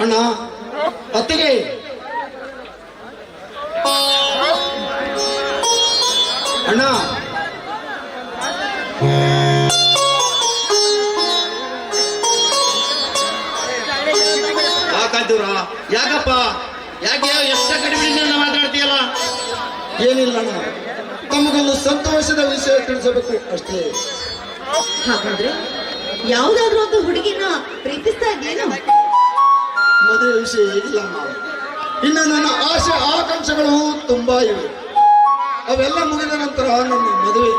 ಅಣ್ಣ ಅತ್ತಿಗೆ ಅಣ್ಣ ಯಾಕಂತೀವ್ರ ಯಾಕಪ್ಪ ಯಾಕೆ ಎಷ್ಟ ಕಡಿಮೆ ಮಾತಾಡ್ತೀಯಲ್ಲ? ಏನಿಲ್ಲ ಅಣ್ಣ, ತಮಗೊಂದು ಸಂತೋಷದ ವಿಷಯ ತಿಳಿಸಬೇಕು ಅಷ್ಟೇ. ಹಾಗಾದ್ರೆ ಯಾವ್ದಾದ್ರು ಒಂದು ಹುಡುಗಿನ ಪ್ರೀತಿಸ್ತಾ ಇದ್ದೇನು? ಮದುವೆ ವಿಷಯ ಏನಿಲ್ಲ ಅಣ್ಣ. ಇನ್ನು ನನ್ನ ಆಸೆ ಆಕಾಂಕ್ಷೆಗಳು ತುಂಬಾ ಇವೆ. ಅವೆಲ್ಲ ಮುಗಿದ ನಂತರ ನನ್ನ ಮದುವೆ.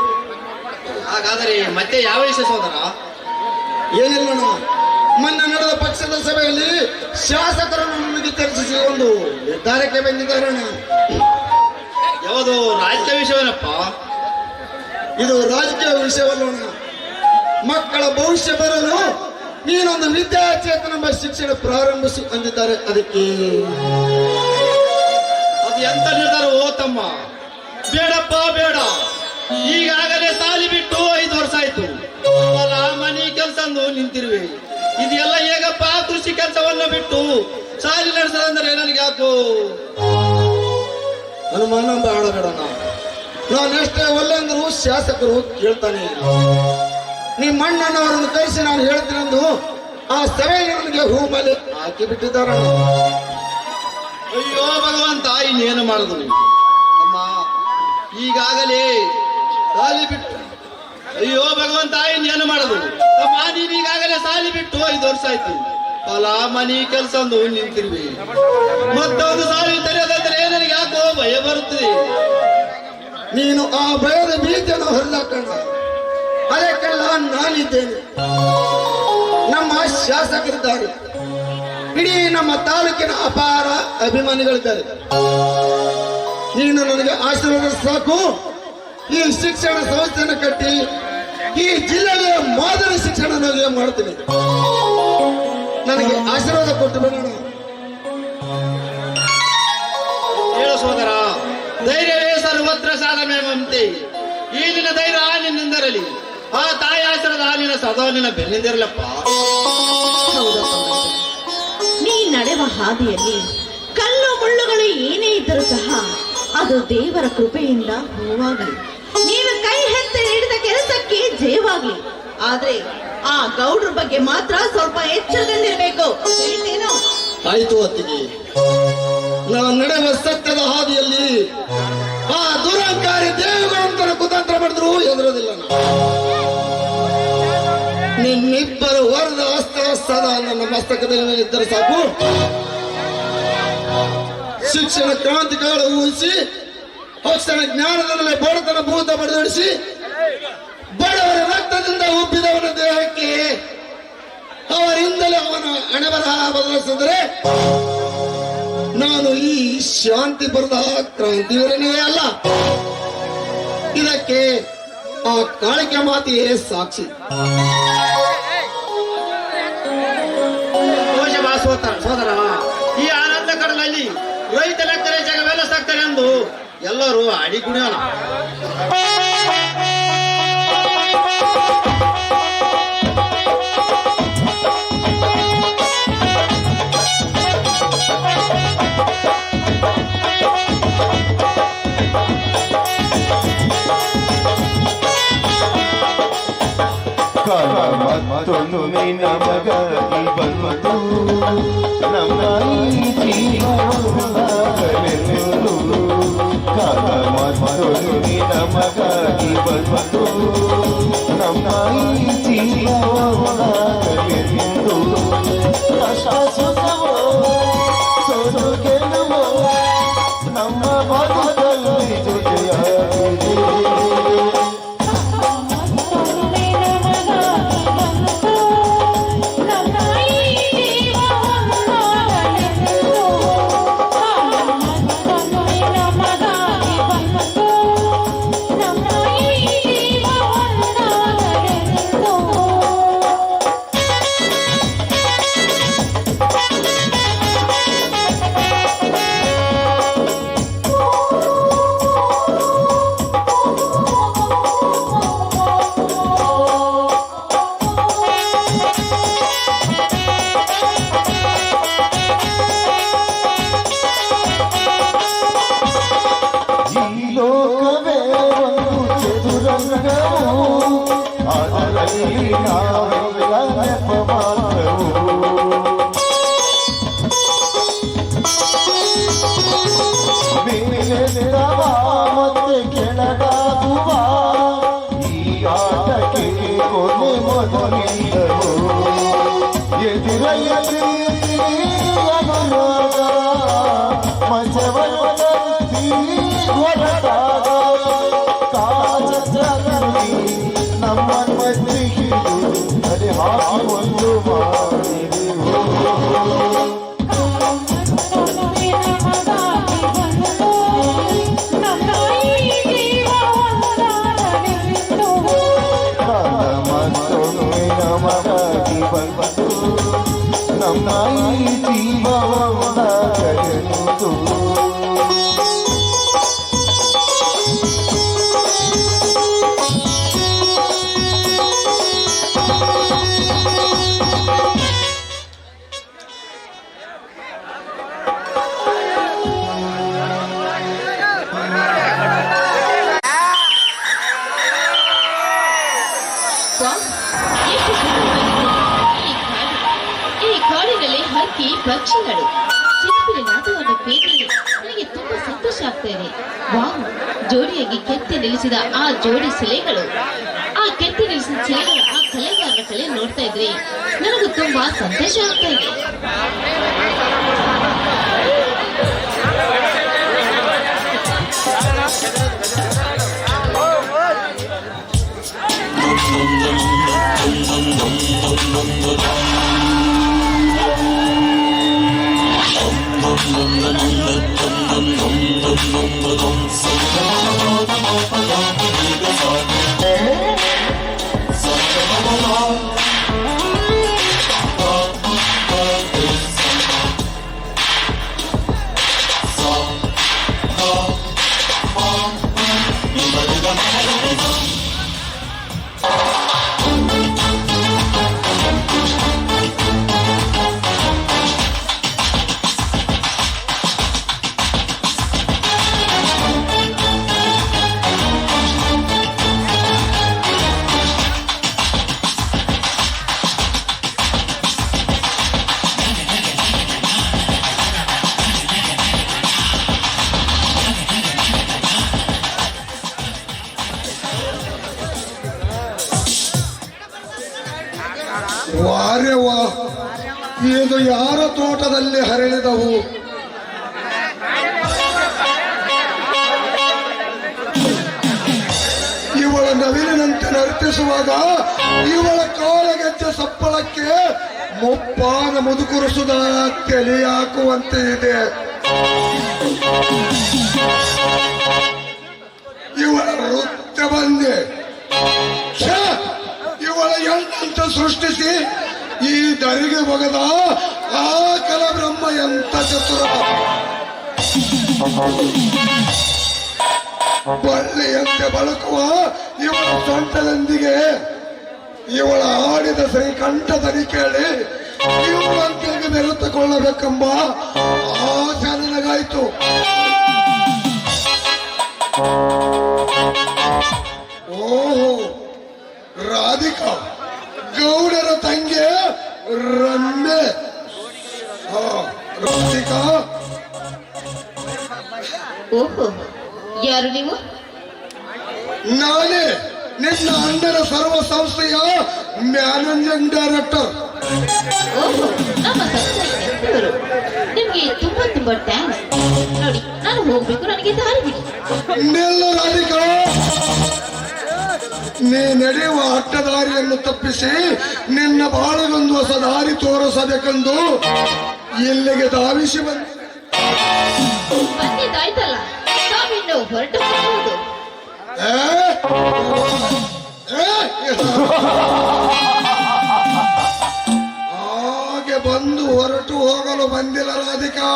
ಹಾಗಾದರೆ ಮತ್ತೆ ಯಾವ ವಿಷಯ ಸೋದರ? ಏನಿಲ್ಲ ಅಣ್ಣ, ಮೊನ್ನೆ ನಡೆದ ಪಕ್ಷದ ಸಭೆಯಲ್ಲಿ ಶಾಸಕರನ್ನು ನಮಗೆ ಚರ್ಚಿಸಿ ಒಂದು ನಿರ್ಧಾರಕ್ಕೆ ಬಂದಿದ್ದಾರೆ ಅಣ್ಣ. ಯಾವುದು ರಾಜಕೀಯ ವಿಷಯವೇನಪ್ಪ? ಇದು ರಾಜಕೀಯ ವಿಷಯವಲ್ಲ ಅಣ್ಣ. ಮಕ್ಕಳ ಭವಿಷ್ಯ ಬರಲು ನೀನೊಂದು ವಿದ್ಯಾಚೇತನ ಶಿಕ್ಷಣ ಪ್ರಾರಂಭಿಸಿ ಅಂದಿದ್ದಾರೆ. ಅದಕ್ಕೆ ಅದು ಎಂತ ನಿರ್ಧಾರ ಓ ತಮ್ಮ? ಬೇಡಪ್ಪ ಬೇಡ. ಈಗಾಗಲೇ ಸಾಲಿ ಬಿಟ್ಟು 5 ವರ್ಷ ಆಯ್ತು. ಹೊಲ ಮನಿ ಕೆಲಸ ನಿಂತಿರುವೆ. ಇದೆಲ್ಲ ಹೇಗಪ್ಪ? ಕೃಷಿ ಕೆಲಸವನ್ನು ಬಿಟ್ಟು ಸಾಲಿ ನಡೆಸದಂದ್ರೆ ನನಗೆ ಯಾಕೋ ಅನುಮಾನ ಬೇಡ ಬೇಡಣ್ಣ. ನಾನೆಷ್ಟೇ ಒಳ್ಳೆಂದ್ರು ಶಾಸಕರು ಕೇಳ್ತಾನೆ. ನಿಮ್ಮ ಅಣ್ಣನವರನ್ನು ಕರೆಸಿ ನಾನು ಹೇಳ್ತೀನೆಂದು ಆ ಸಭೆಯಲ್ಲಿ ನನಗೆ ಹೂ ಮೇಲೆ ಹಾಕಿ ಬಿಟ್ಟಿದ್ದಾರಣ್ಣ. ಅಯ್ಯೋ ಭಗವಂತ, ಇನ್ನೇನು ಮಾಡುದು ನೀವು ಅಮ್ಮ? ಈಗಾಗಲೇ ಸಾಲಿ ಬಿಟ್ಟು ಅಯ್ಯೋ ಭಗವಂತ, ಇನ್ನೇನು ಮಾಡುದು ತಮ್ಮ? ನೀನು ಈಗಾಗಲೇ ಸಾಲಿ ಬಿಟ್ಟು 5 ವರ್ಷ ಆಯ್ತು. ಹೊಲ ಮನಿ ಕೆಲಸ ನಿಂತಿರುವೆ. ಮತ್ತೊಂದು ಸಾಲಿ ತೆರೆಯೋದಂದ್ರೆ ನನಗೆ ಯಾಕೋ ಭಯ ಬರುತ್ತದೆ. ನೀನು ಆ ಭಯದ ಬೀಜವನ್ನು ಹೊರದಾಕಣ್ಣ. ಅದಕ್ಕೆಲ್ಲ ನಾನಿದ್ದೇನೆ. ನಮ್ಮ ಶಾಸಕರಿದ್ದಾರೆ, ಇಡೀ ನಮ್ಮ ತಾಲೂಕಿನ ಅಪಾರ ಅಭಿಮಾನಿಗಳಿದ್ದಾರೆ. ನೀನು ನನಗೆ ಆಶೀರ್ವಾದ ಸಾಕು. ಈ ಶಿಕ್ಷಣ ಸಂಸ್ಥೆಯನ್ನು ಕಟ್ಟಿ ಈ ಜಿಲ್ಲೆಗೆ ಮಾದರಿ ಶಿಕ್ಷಣ ಮಾಡ್ತೀನಿ. ನನಗೆ ಆಶೀರ್ವಾದ ಕೊಟ್ಟು ಬಿಡೋಣ. ಹೇಳು ಸೋದರ, ಧೈರ್ಯವೇ ಸರ್ವತ್ರ ಸಾಧನೆಂತೆ. ಈ ನಿನ್ನ ಧೈರ್ಯ ನಿನ್ನಿಂದಿರಲಿ. ಆ ತಾಯಿ ಆಶ್ರದ ನಿನ್ನ ಸದಾ ನಿನ್ನ ಬೆನ್ನಿಂದಿರಲಪ್ಪ. ನೀ ನಡೆವ ಹಾದಿಯಲ್ಲಿ ಕಲ್ಲು ಮುಳ್ಳುಗಳು ಏನೇ ಇದ್ದರೂ ಸಹ ಅದು ದೇವರ ಕೃಪೆಯಿಂದ ಹೂವಾಗಲಿ. ನೀನು ಕೈ ಹೆತ್ತ ಹಿಡಿದ ಕೆಲಸಕ್ಕೆ ಜಯವಾಗ್ಲಿ. ಆದ್ರೆ ಆ ಗೌಡ್ರ ಬಗ್ಗೆ ಮಾತ್ರ ಸ್ವಲ್ಪ ಎಚ್ಚರದಿಂದಿರ್ಬೇಕು. ಹೇಳ್ತೇನೋ? ಆಯ್ತು ಅತ್ತಿಗೆ, ನಾನು ನಡೆಯುವ ಸತ್ಯದ ಹಾದಿಯಲ್ಲಿ ಆ ದುರಂಕಾರಿ ದೇವಗಳಂತರ ಕುತಂತ್ರ ಮಾಡಿದ್ರು ಎದುರೋದಿಲ್ಲ. ನಿಮ್ಮಿಬ್ಬರು ವರದ ಹಸ್ತ ನನ್ನ ಮಸ್ತಕದಲ್ಲಿ ಮೇಲಿದ್ದರೆ ಸಾಕು. ಶಿಕ್ಷಣ ಕ್ರಾಂತಿಕಾಲ ಊಹಿಸಿ ಅಕ್ಷರ ಜ್ಞಾನದಲ್ಲೇ ಬಡತನ ಭೂತ ಬಡಿದೊಡಿಸಿ ಬಡವರ ರಕ್ತದಿಂದ ಉಬ್ಬಿದವನ ದೇಹಕ್ಕೆ ಅವರಿಂದಲೇ ಅವನ ಹಣೆಬರಹ ಬದಲಿಸಿದರೆ ನಾನು ಈ ಶಾಂತಿ ಬರದ ಕ್ರಾಂತಿವರನೇ ಅಲ್ಲ. ಇದಕ್ಕೆ ಆ ಕಾಳಿಕೆ ಮಾತೆಯೇ ಸಾಕ್ಷಿ. ಸೋದರ, ಈ ಆನಂದ ಕಡಲಲ್ಲಿ ರೈತ ಲೆಕ್ಕರೆ ಜಗವೆಲ್ಲ ಸಾಕ್ತಾರೆ ಎಂದು ಎಲ್ಲರೂ ಅಡಿ ಕುಣಿಯೋಣ. ಮತ್ತೊಂದು ನಮಗಾಗಿ ಬಂತು ನಮ್ಮ ಜೀವನೆಂದು. ಕಾಲ ಮತ್ತೊಂದು ನಮಗಾಗಿ ಬಂತು ನಮ್ಮ ಜೀವನೆಂದು. ಕಷ್ಟ ಸುಖವೋ ಸೋಲು ಗೆಲುವೋ ನಮ್ಮ ಬದುಕಲ್ಲಿ ಜೊತೆಯಾಗಿದೆ. ಎಂದು ಮಾಡಿದೆವು. ನಮಗಾಗಿ ಬಂದು ನಮ್ಮ ಈ ಜೀವವನ್ನ ಕರೆಯುವುದು. ಎಷ್ಟು ಸುಂದರವಾಗಿದೆ ಈ ಕಾಡಿನಲ್ಲಿ ಹಕ್ಕಿ ಪಕ್ಷಿಗಳು ಚಿಲಿಪಿಲಿ ನಾದವನ್ನು ಕೇಳಿ ನನಗೆ ತುಂಬಾ ಸಂತೋಷ ಆಗ್ತಾ ಇದೆ. ವಾವ್, ಜೋಡಿಯಾಗಿ ಕೆತ್ತಿ ನಿಲ್ಲಿಸಿದ ಆ ಜೋಡಿ ಶಿಲೆಗಳು, ಆ ಕೆತ್ತಿ ನಿಲ್ಲಿಸಿದ ಶಿಲೆಗಳ ಆ ಕಲೆಗಾರನ ಕಲೆ ನೋಡ್ತಾ ಇದ್ರೆ ನನಗೂ ತುಂಬಾ ಸಂತೋಷ ಆಗ್ತಾ ಇದೆ. ವಾರೆ ವಾ, ಇದು ಯಾರ ತೋಟದಲ್ಲಿ ಹರಳಿದವು? ಇವಳ ನವಿಲಿನಂತೆ ನರ್ತಿಸುವಾಗ ಇವಳ ಕಾಲಗೆಜ್ಜೆ ಸಪ್ಪಳಕ್ಕೆ ಮೊಪ್ಪಾದ ಮುದುಕುರುಸುದ ತಲೆಯಾಕುವಂತೆ ಇದೆ. ಇವಳ ನೃತ್ಯ ಬಂದೆ, ಛೆ! ಇವಳ ಹೆಣ್ಣಂತ ಸೃಷ್ಟಿಸಿ ಈ ದರಿಗೆ ಒಗದ ಆ ಕಲಬ್ರಹ್ಮ ಎಂತ ಚತುರ. ಬಳ್ಳಿಯಂತೆ ಬಳಕುವ ಇವಳ ಸೊಂಟದೊಂದಿಗೆ ಇವಳ ಆಡಿದ ಶ್ರೀಕಂಠದಲ್ಲಿ ಕೇಳಿ ಇವಳಂತೆಗೆ ಬೆರೆತುಕೊಳ್ಳಬೇಕೆಂಬ ಆಸೆ ನನಗಾಯ್ತು. ಓಹೋ, ರಾಧಿಕಾ, ಗೌಡರ ತಂಗಿ ರಮ್ಯೆ. ರಾಧಿಕಾ, ಓಹೋ, ಯಾರು ನೀವು? ನಾನೇ ನಿನ್ನ ಅಣ್ಣನ ಸರ್ವ ಸಂಸ್ಥೆಯ ಮ್ಯಾನೇಜಿಂಗ್ ಡೈರೆಕ್ಟರ್. ಓಹೋ, ನಮ್ಮ ಸಂಸ್ಥೆಯವರು. ನಿಮ್ಗೆ ತುಂಬಾ ತುಂಬಾ ಥ್ಯಾಂಕ್ಸ್. ನೋಡಿ, ನಾನು ಹೋಗ್ಬೇಕು, ನನಗೆ ದಾರಿ ಬಿಡಿ. ನಿಲ್ಲ ರಾಧಿಕಾ, ನೀ ನಡೆಯುವ ಅಡ್ಡದಾರಿಯನ್ನು ತಪ್ಪಿಸಿ ನಿನ್ನ ಬಾಳಿಗೊಂದು ಹೊಸ ದಾರಿ ತೋರಿಸಬೇಕೆಂದು ಇಲ್ಲಿಗೆ ಧಾವಿಸಿ ಬಂದಿದ್ದಾಯ್ತಲ್ಲ, ನಾವಿನ್ನು ಹೊರಟು ಹೋಗುವುದು. ಹಾಗೆ ಬಂದು ಹೊರಟು ಹೋಗಲು ಬಂದಿಲ್ಲ ರಾಧಿಕಾ.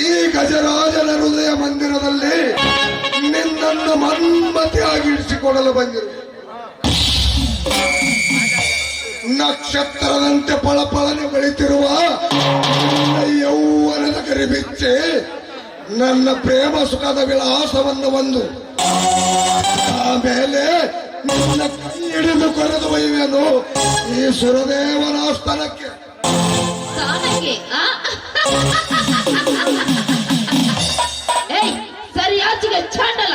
ಈ ಗಜರಾಜನ ಹೃದಯ ಮಂದಿರದಲ್ಲಿ ನಿನ್ನನ್ನು ಮನ್ಮತಿಯಾಗಿ ಇರಿಸಿಕೊಳ್ಳಲು ಬಂದಿರು. ನಕ್ಷತ್ರದಂತೆ ಪಳಪಳನೆ ಬೆಳೆತಿರುವ ನಿನ್ನ ಯೌವನದ ಕರಿಬಿಚ್ಚೆ ನನ್ನ ಪ್ರೇಮ ಸುಖದ ವಿಳಾಸವನ್ನು ಒಂದು, ಆಮೇಲೆ ನಿನ್ನ ಕೈ ಹಿಡಿದು ಕೊರೆದು ಒಯ್ಯುವೆನು ಈ ಸುರದೇವನ ಆಸ್ಥಾನಕ್ಕೆ. ಸ್ಥಾನಕ್ಕೆ? ಏಯ್, ಸರಿಯಾಚಿಗೆ ಚಾಂಡಲ,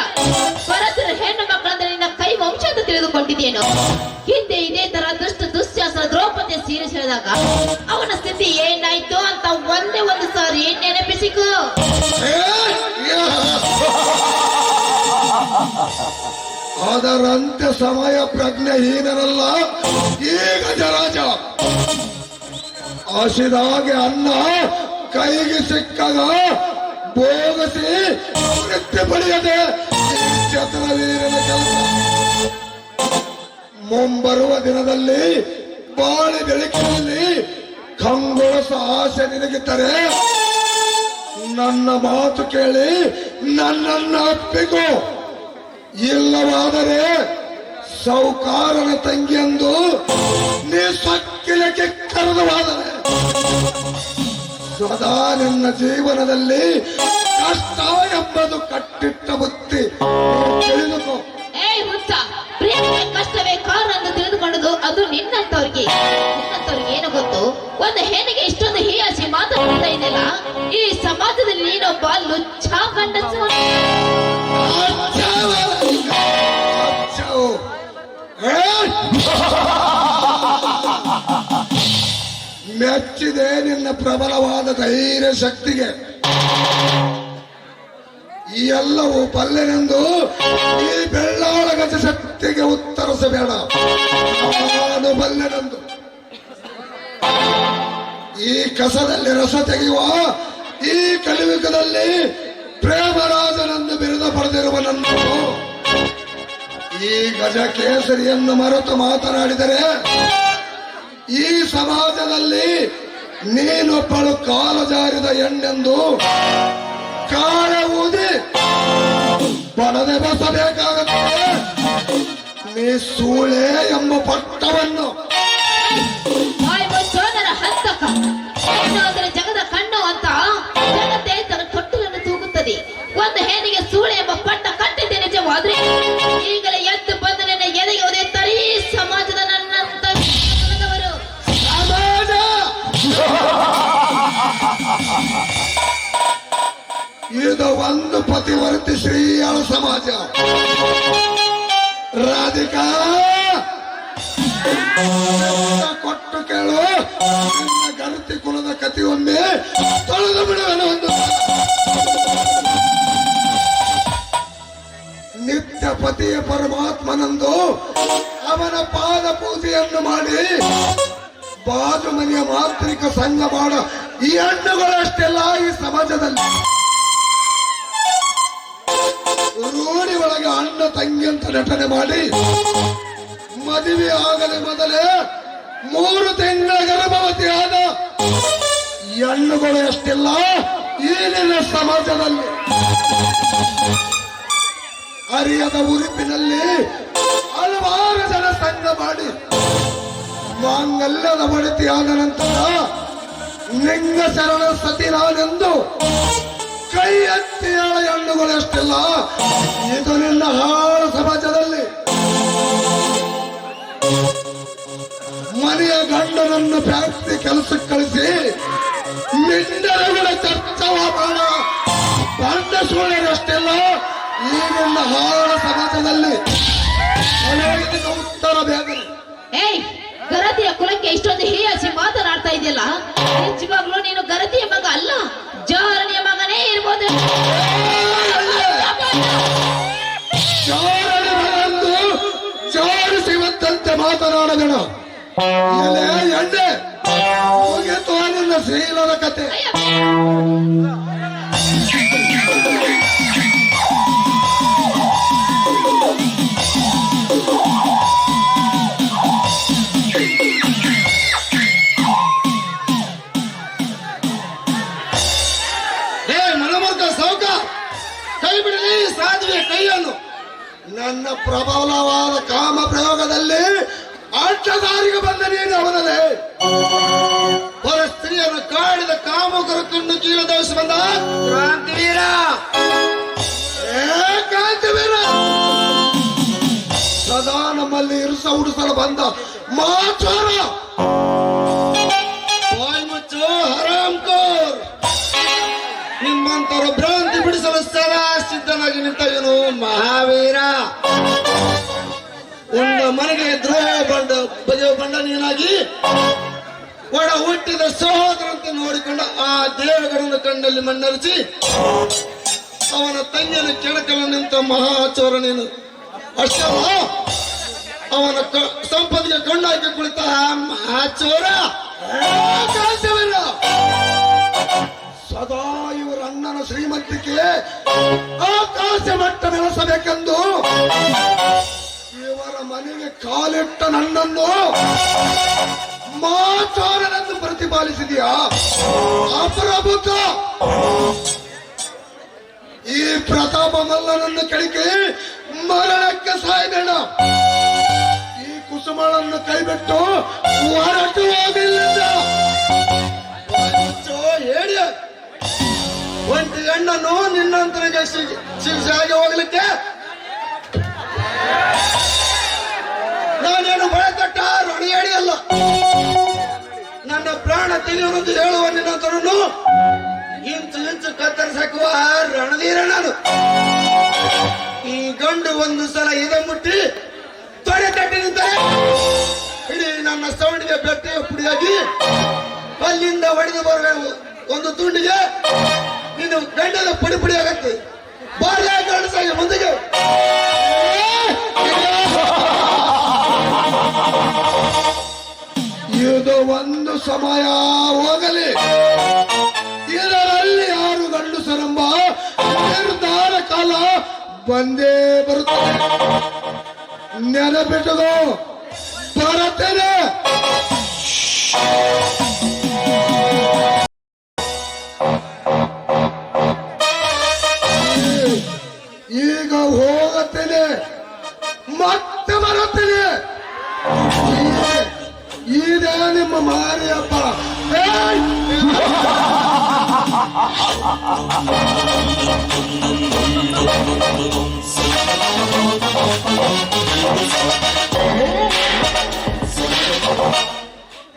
ಪರತರ ಹೆಣ್ಣು ಮಕ್ಕಳಂದ್ರೆ ನಿನ್ನ ಕೈ ವಂಶ ಅಂತ ತಿಳಿದುಕೊಂಡಿದ್ದೇನೋ? ಹಿಂದೆ ಇದೇ ತರ ದುಶ್ಯಾಸನ ದ್ರೌಪದಿ ಸೀರೆ ಸೆಳೆದಾಗ ಅವನ ಸ್ಥಿತಿ ಏನಾಯ್ತು ಅಂತ ಒಂದೇ ಒಂದು ಸಾರಿ ನೆನಪಿಸಿಕೋ. ಅದರಂತೆ ಸಮಯ ಪ್ರಜ್ಞೆಹೀನರಲ್ಲ ಈ ಗಜರಾಜ. ಹಸಿದಾಗೆ ಅನ್ನ ಕೈಗೆ ಸಿಕ್ಕಾಗ ಬೋಗಸಿ ವೃತ್ತಿ ಪಡೆಯದೆ ಚತುರ ವೀರನ ಕೆಲಸ. ಮುಂಬರುವ ದಿನದಲ್ಲಿ ಬಾಳಿ ಬೆಳಕಿನಲ್ಲಿ ಕಂಗೊಳಿಸ ಆಸೆ ನಿನಗಿದ್ದರೆ ನನ್ನ ಮಾತು ಕೇಳಿ ನನ್ನನ್ನು ಅಪ್ಪಿಕೋ. ಇಲ್ಲವಾದರೆ ಸೌಕಾರನ ತಂಗಿಯಂದು ನೀ ಸಕ್ಕಿಲಕ್ಕೆ ಕರೆದವಾದರೆ ಸದಾ ನಿನ್ನ ಜೀವನದಲ್ಲಿ ಕಷ್ಟ ಎಂಬುದು ಕಟ್ಟಿಟ್ಟ ಬುತ್ತಿ ತಿಳಿದುಕೋ. ಹುಚ್ಚ, ಪ್ರೇಮಿಗೆ ಕಷ್ಟವೇ ಕಾರಣ ಎಂದು ತಿಳಿದುಕೊಂಡದು ಅದು ನಿನ್ನಂತವ್ರಿಗೆ ಏನು ಗೊತ್ತು? ಒಂದು ಹೆಣ್ಣಿಗೆ ಇಷ್ಟೊಂದು ಹೀಯಾಸಿ ಮಾತಾಡ್ತಾ ಇದೆಯಲ್ಲ, ಈ ಸಮಾಜದಲ್ಲಿ ನೀನೊಬ್ಬ ಲುಚ್ಚ ಗಂಡಸು. ಮೆಚ್ಚಿದೆ ನಿನ್ನ ಪ್ರಬಲವಾದ ಧೈರ್ಯ ಶಕ್ತಿಗೆ. ಈ ಎಲ್ಲವೂ ಬಲ್ಲೆನೆಂದು ಈ ಬೆಳ್ಳಾಳ ಗಜ ಶಕ್ತಿಗೆ ಉತ್ತರಿಸಬೇಡ. ನಾನು ಬಲ್ಲೆನೆಂದು ಈ ಕಸದಲ್ಲಿ ರಸ ತೆಗೆಯುವ ಈ ಕಲಿಯುಗದಲ್ಲಿ ಪ್ರೇಮರಾಜನನ್ನು ಬಿರುದ ಪಡೆದಿರುವ ನನ್ನನ್ನು ಈ ಗಜ ಕೇಸರಿಯನ್ನು ಮರೆತು ಮಾತನಾಡಿದರೆ ಈ ಸಮಾಜದಲ್ಲಿ ನೀನೊಬ್ಬಳು ಕಾಲ ಜಾರಿದ ಹೆಣ್ಣೆಂದು ಕಾಳ ಊದಿ ಬಡದೆ ಬಸಬೇಕಾಗುತ್ತದೆ. ನೀ ಸೂಳೆ ಎಂಬ ಪಟ್ಟವನ್ನು ಹಂತಕ ಏನಾದರೆ ಜಗದ ಕಣ್ಣು ಅಂತ ಜಗತ್ತೇ ತನ್ನ ತೊಟ್ಟಲನ್ನು ತೂಗುತ್ತದೆ. ಒಂದು ಹೆಣ್ಣಿಗೆ ಸೂಳೆ ಎಂಬ ಪಟ್ಟ ಕಟ್ಟಿದ್ದೆ ನಿಜವಾದ್ರೆ ಈಗಲೇ ಎದ್ದು ಬಂದು ನಿನ್ನ ಎದೆಗೆ ಒದೆಯುತ್ತಾರೆ ಈ ಸಮಾಜದ ನನ್ನಂತ ಸಮಾಜ. ಇದು ಒಂದು ಪತಿವರ್ತಿ ಶ್ರೀಯಾಳ ಸಮಾಜ. ರಾಧಿಕಾ ಕೊಟ್ಟು ಕೇಳು, ನಿನ್ನ ಗಣತಿ ಕುಲದ ಕತಿಯೊಮ್ಮೆ ತೊಳೆದು ಬಿಡುವನು. ಒಂದು ನಿತ್ಯ ಪತಿಯ ಪರಮಾತ್ಮನಂದು ಅವನ ಪಾದ ಪೂಜೆಯನ್ನು ಮಾಡಿ ಬಾಜು ಮನೆಯ ಮಾಂತ್ರಿಕ ಸಂಘ ಮಾಡ ಈ ಹಣ್ಣುಗಳಷ್ಟೆಲ್ಲ ಈ ಸಮಾಜದಲ್ಲಿ ರೂಢಿ ಒಳಗೆ ಅಣ್ಣ ತಂಗಿ ಅಂತ ನಟನೆ ಮಾಡಿ ಮದುವೆ ಆಗದೆ ಮೊದಲೇ 3 ತಿಂಗಳ ಗರ್ಭವತಿಯಾದ ಹೆಣ್ಣುಗಳು ಅಷ್ಟೆಲ್ಲ ಈಗಿನ ಸಮಾಜದಲ್ಲಿ ಅರಿಯದ ಉರುಪಿನಲ್ಲಿ ಹಲವಾರು ಜನ ಸಂಘ ಮಾಡಿ ಮಾಂಗಲ್ಯದ ಬಡತಿಯಾದ ನಂತರ ಲಿಂಗ ಶರಣ ಸತಿ ನಾನೆಂದು ಕೈ ಎತ್ತಿಯಾಳ ಹೆಣ್ಣುಗಳಷ್ಟೆಲ್ಲ ಇದು ನಿನ್ನ ಹಾಳ ಸಮಾಜದಲ್ಲಿ. ಮನೆಯ ಗಂಡನನ್ನು ಫ್ಯಾಕ್ಟ್ರಿ ಕೆಲಸಕ್ಕೆ ಕಳಿಸಿ ಮಿಂಡರಗಳ ಚರ್ಚವ ಮಾಡ ಬಂಡ ಸೂಳ್ಯರಷ್ಟೆಲ್ಲ ಈ ನಿನ್ನ ಹಾಳ ಸಮಾಜದಲ್ಲಿ. ಉತ್ತರ ಬೇಗನೆ. ಗರತಿಯ ಕುಲಕ್ಕೆ ಇಷ್ಟೊಂದು ಹೀಯಾಸಿ ಮಾತನಾಡ್ತಾ ಇದೆಯಲ್ಲ, ನಿಜವಾಗ್ಲೂ ನೀನು ಗರತಿಯ ಮಗ ಅಲ್ಲ, ಜಾರನಿಯ ಮಗನೇ ಇರ್ಬೋದು. ಜಾರಿಸುವಂತೆ ಮಾತನಾಡಬೇಡ. ಎಣ್ಣೆ ಮುಗಿತು ನಿನ್ನ ಶ್ರೀಲದ ಕತೆ. ಸಾಧುವೆ ಕೈಯನ್ನು ನನ್ನ ಪ್ರಬಲವಾದ ಕಾಮ ಪ್ರಯೋಗದಲ್ಲಿ ಅಡ್ಡದಾರಿಗೆ ಬಂದ ನೀನು ಅವನದೇ. ಪರ ಸ್ತ್ರೀಯನ್ನು ಕಾಡಿದ ಕಾಮಕರ ಕಣ್ಣು ಕೀಳದವಸಿ ಬಂದ ಕ್ರಾಂತಿವೀರ. ಕ್ರಾಂತಿವೀರ ಸದಾ ನಮ್ಮಲ್ಲಿ ಇರಿಸ ಉಡಿಸಲು ಬಂದ ಮಾಚಾರ. ಬಾಯ್ ಮುಚ್ಚು ಹರಾಮ್ಕೋರ್. ನಿಮ್ಮಂತರ ಭ್ರಾಂತಿ ಬಿಡಿಸಲು ಸದಾ ಸಿದ್ಧನಾಗಿ ನಿಂತವನು ಮಹಾವೀರ. ಉಂಡ ಮನೆಗೆ ದ್ರೋಹ ಬಂಡ ನೀನಾಗಿ ಒಡ ಹುಟ್ಟಿದ ಸಹೋದರಂತೆ ನೋಡಿಕೊಂಡ ಆ ದೇವಗಳನ್ನು ಕಣ್ಣಲ್ಲಿ ಮಣ್ಣರಿಸಿ ಅವನ ತಂಗಿಯನ್ನು ಕೆಳಕಲು ನಿಂತ ಮಹಾಚೋರ ನೀನು. ಅಷ್ಟೇ ಅಲ್ಲ, ಅವನ ಸಂಪತ್ತಿಗೆ ಕಣ್ಣು ಹಾಕಿ ಕುಳಿತ ಮಾಚೋರ ಕೆಲಸವಿಲ್ಲ. ಸದಾ ಇವರ ಅಣ್ಣನ ಶ್ರೀಮಂತಿಕೆ ಆಕಾಶ ಮಟ್ಟ ಬೆಳೆಸಬೇಕೆಂದು ಇವರ ಮನೆಗೆ ಕಾಲಿಟ್ಟ ನನ್ನನ್ನು ಮಾಚಾರನೆಂದು ಪ್ರತಿಪಾಲಿಸಿದೆಯಾ ಅಪರಭುತ? ಈ ಪ್ರತಾಪ ಮಲ್ಲನನ್ನು ಕೆಳಗೆ ಮರಣಕ್ಕೆ ಸಾಯಬೇಡ. ಈ ಕುಸುಮಳನ್ನು ಕೈಬಿಟ್ಟು ಹೊರಟು ಹೋಗಿಲ್ಲ. ಹೇಳಿ ಒಂಟಿ ಹೆಣ್ಣನ್ನು ನಿನ್ನಂತರಿಗೆ ಶಿಕ್ಷೆಯಾಗಿ ಹೋಗ್ಲಿಕ್ಕೆ ನಾನೇನು ಬಳತಟ್ಟ ರಣೇಡಿ ಅಲ್ಲ. ನನ್ನ ಪ್ರಾಣ ತೆಗೆಯುವುದು ಹೇಳುವ ನಿನ್ನಂತರನ್ನು ಇಂಚು ಇಂಚು ಕತ್ತರಿಸಾಕುವ ರಣಧೀರ ನಾನು. ಈ ಗಂಡು ಒಂದು ಸಲ ಇದೆ ಮುಟ್ಟಿ ತೊಡೆ ತಟ್ಟಿ ನಿಂತರೆ ಇಡೀ ನನ್ನ ಸೌಂಡಿಗೆ ಬೆಟ್ಟೆಯ ಪುಡಿಯಾಗಿ ಅಲ್ಲಿಂದ ಹೊಡೆದು ಬರಬೇಕು. ಒಂದು ತುಂಡಿಗೆ ನೀನು ಗಂಡದ ಪುಡಿ ಪುಡಿ ಆಗತ್ತೆ. ಬಾರ್ಯ ಗಂಡಸಾಗಿ ಮುಂದಿಗೆ ಇದು ಒಂದು ಸಮಯ ಹೋಗಲಿ. ಇದರಲ್ಲಿ ಯಾರು ಗಂಡಸರೆಂಬ ನಿರ್ಧಾರ ಕಾಲ ಬಂದೇ ಬರುತ್ತದೆ. ನೆನಪಿಟ್ಟದು ಬರುತ್ತೇನೆ. ಈಗ ಹೋಗುತ್ತೇನೆ, ಮತ್ತೆ ಬರುತ್ತೇನೆ. ಇದೇ ನಿಮ್ಮ ಮಾರಿಯಪ್ಪ.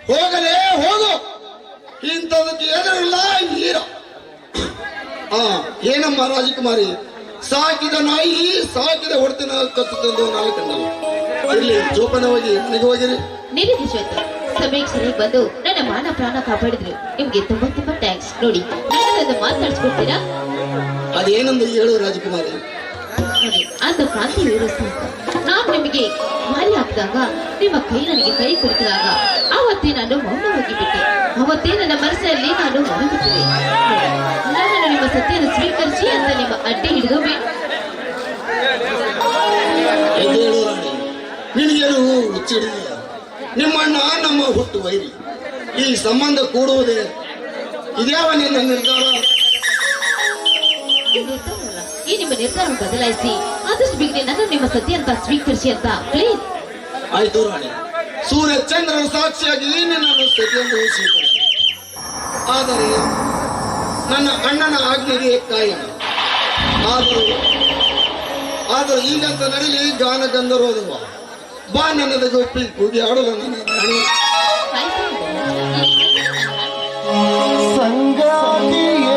ಹೋಗಲೇ ಹೋಗು, ಇಂಥದಕ್ಕೆ ಎದುರಿಲ್ಲ ಹೀರ. ಏನಮ್ಮ ರಾಜಕುಮಾರಿ, ಸಾಕಿದ ನಾಯಿ ಸಾಕಿದ ಹೊಡ್ತಿನ ಕತ್ತು ತಂದು ನಾಳೆ ಕಂಡಲ್ಲ. ಇರ್ಲಿ, ಜೋಪಾನ ಹೋಗಿ ಮನೆಗೆ ಹೋಗಿರಿ. ನಿರೀಕ್ಷೆ ಶ್ವೇತ, ಸಮಯಕ್ಕೆ ಸರಿಯಾಗಿ ಬಂದು ನನ್ನ ಮಾನ ಪ್ರಾಣ ಕಾಪಾಡಿದ್ರು. ನಿಮ್ಗೆ ತುಂಬಾ ತುಂಬಾ ಥ್ಯಾಂಕ್ಸ್. ನೋಡಿ, ನನ್ನನ್ನು ಮಾತಾಡ್ಸ್ಕೊಡ್ತೀರಾ? ಅದೇನಂದು ಹೇಳು ರಾಜಕುಮಾರಿ. ನೋಡಿ, ಅಂತ ಕಾಂತಿ ವಿರೋಧ ನಾನು ನಿಮಗೆ ಮಾರಿ ಹಾಕಿದಾಗ ನಿಮ್ಮ ಕೈ ನನಗೆ ಕೈ ಕುಡಿಸಿದಾಗ ಆವತ್ತೇ ನಾನು ಮೌನವಾಗಿ ಬಿಟ್ಟೆ. ಅವತ್ತೇ ನನ್ನ ಮನಸ್ಸಿನಲ್ಲಿ ನಾನು ಮೌನವಿದ್ದೆ. ನನ್ನನ್ನು ನಿಮ್ಮ ಸತ್ಯವನ್ನು ಸ್ವೀಕರಿಸಿ ಅಂತ ನಿಮ್ಮ ಅಡ್ಡಿ ಹಿಡಿದೋಬೇಕು. ಹೇಳು ರಾಣಿ, ನಿನಗೇನು ಹುಚ್ಚಿಡಿದೆಯಾ? ನಿಮ್ಮಣ್ಣ ನಮ್ಮ ಹುಟ್ಟು ವೈರಿ. ಈ ಸಂಬಂಧ ಕೂಡುವುದೇ ಇದ್ಯಾವ ನಿನ್ನ ನಿರ್ಧಾರ? ಈ ನಿಮ್ಮ ನಿರ್ಧಾರವನ್ನು ಬದಲಾಯಿಸಿ ಆದಷ್ಟು ಬೇಗನೆ ನನ್ನ ನಿಮ್ಮ ಸತ್ಯ ಅಂತ ಸ್ವೀಕರಿಸಿ ಅಂತ ಪ್ಲೀಸ್. ಆಯ್ತು ರಾಣಿ, ಸೂರ್ಯ ಚಂದ್ರನ ಸಾಕ್ಷಿಯಾಗಿ ನಿನ್ನನ್ನು ಸತ್ಯವನ್ನು ಸ್ವೀಕರಿಸಿ. ಆದರೆ ನನ್ನ ಅಣ್ಣನ ಆಜ್ಞೆಗೆ ಕಾಯಂ. ಆದರೂ ಈಗಂತ ನಡೀಲಿ ಗಾನ ಗಂಧರ್ವೋದವ. ಬಾ ನನ್ನದ ಗೊಪ್ಪಿ ಕೂಗಿ ಆಡಲು ನನ್ನ ರಾಣಿ. ಸಂಗಾತಿಯೇ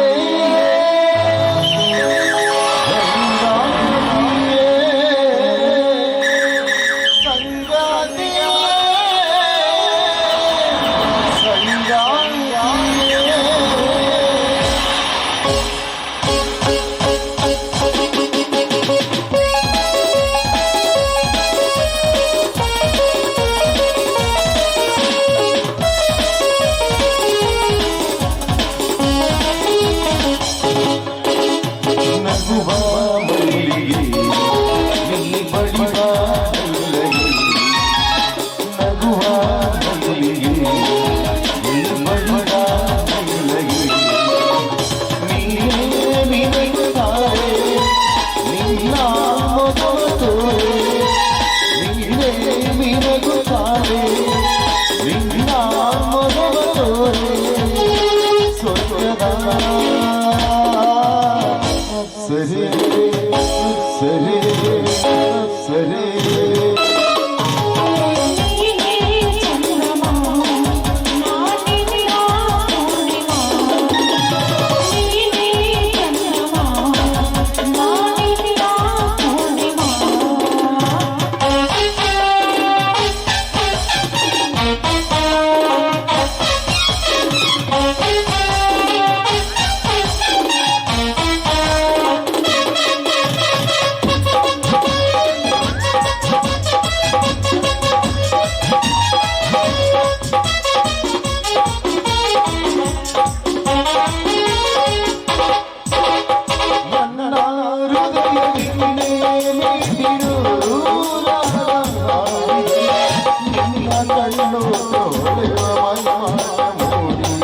ಕಣ್ಣು ತೋಳೆವ ಮೈಮಾಟ ಮೂಡಿಯ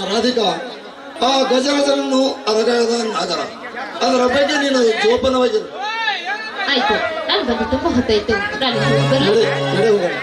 ರಾಧಿಕಾ, ಆ ಗಜರಾಜನನ್ನು ಅರಗಾದ ನಾಗರ, ಅದರ ಬಗ್ಗೆ ನೀನು ಜೋಪಾನವಾಗಿರು. ಆಯ್ತು, ನಾನು ಬಂದು ತುಂಬಾ ಹೊತ್ತಾಯ್ತು. ನಾನು ಹೋಗಲು? ನಡೆ ಹೋಗೋಣ.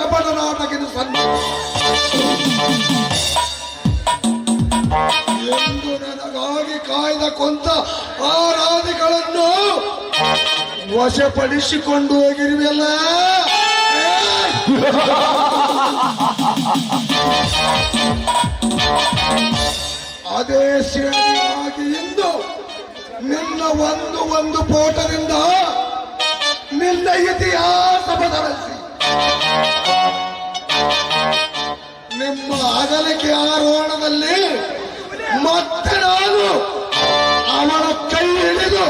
ಕಪಟ ನಾಟಕದ ಎಂದು ನನಗಾಗಿ ಕಾಯ್ದ ಕೊಂತ ಆ ರಾಧಿಗಳನ್ನು ವಶಪಡಿಸಿಕೊಂಡು ಹೋಗಿರುವೆಲ್ಲ. ಅದೇ ಸೇಡಿಯಾಗಿ ಇಂದು ನಿನ್ನ ಒಂದು ಪೋಟದಿಂದ ನಿನ್ನ ಇತಿಹಾಸ ಬದಲಿಸಿ ನಿಮ್ಮ ಅಗಲಿಕೆ ಆರೋಹಣದಲ್ಲಿ ಮತ್ತೆ ನಾನು ಅವನ ಕೈ ಹಿಡಿದು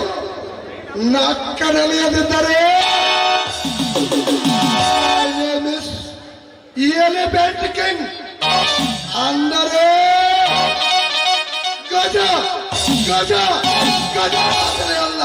ನಕ್ಕನಲಿಯದಿದ್ದರೆ ಎಲಿಫೆಂಟ್ ಕಿಂಗ್ ಅಂದರೆ ಗಜ ಗಜ ಗಜ ಆದರೆ ಅಲ್ಲ.